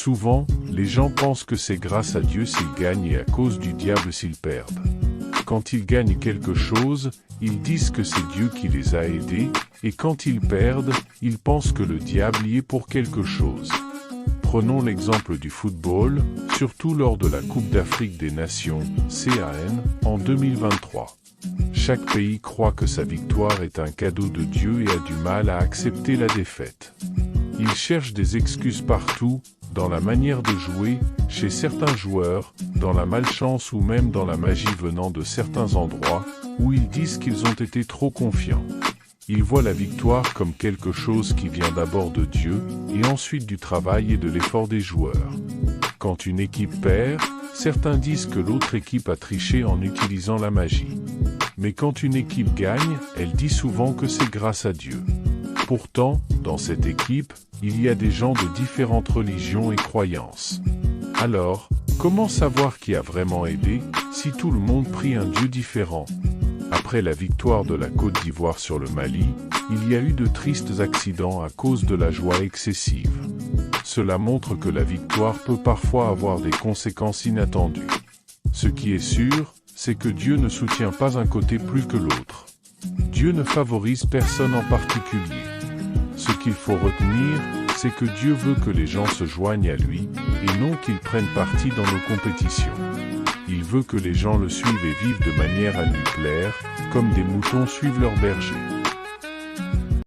Souvent, les gens pensent que c'est grâce à Dieu s'ils gagnent et à cause du diable s'ils perdent. Quand ils gagnent quelque chose, ils disent que c'est Dieu qui les a aidés, et quand ils perdent, ils pensent que le diable y est pour quelque chose. Prenons l'exemple du football, surtout lors de la Coupe d'Afrique des Nations, CAN, en 2023. Chaque pays croit que sa victoire est un cadeau de Dieu et a du mal à accepter la défaite. Il cherche des excuses partout, dans la manière de jouer, chez certains joueurs, dans la malchance ou même dans la magie venant de certains endroits, où ils disent qu'ils ont été trop confiants. Ils voient la victoire comme quelque chose qui vient d'abord de Dieu, et ensuite du travail et de l'effort des joueurs. Quand une équipe perd, certains disent que l'autre équipe a triché en utilisant la magie. Mais quand une équipe gagne, elle dit souvent que c'est grâce à Dieu. Pourtant, dans cette équipe, il y a des gens de différentes religions et croyances. Alors, comment savoir qui a vraiment aidé, si tout le monde prie un Dieu différent? Après la victoire de la Côte d'Ivoire sur le Mali, il y a eu de tristes accidents à cause de la joie excessive. Cela montre que la victoire peut parfois avoir des conséquences inattendues. Ce qui est sûr, c'est que Dieu ne soutient pas un côté plus que l'autre. Dieu ne favorise personne en particulier. Ce qu'il faut retenir, c'est que Dieu veut que les gens se joignent à lui, et non qu'ils prennent parti dans nos compétitions. Il veut que les gens le suivent et vivent de manière à lui plaire, comme des moutons suivent leur berger.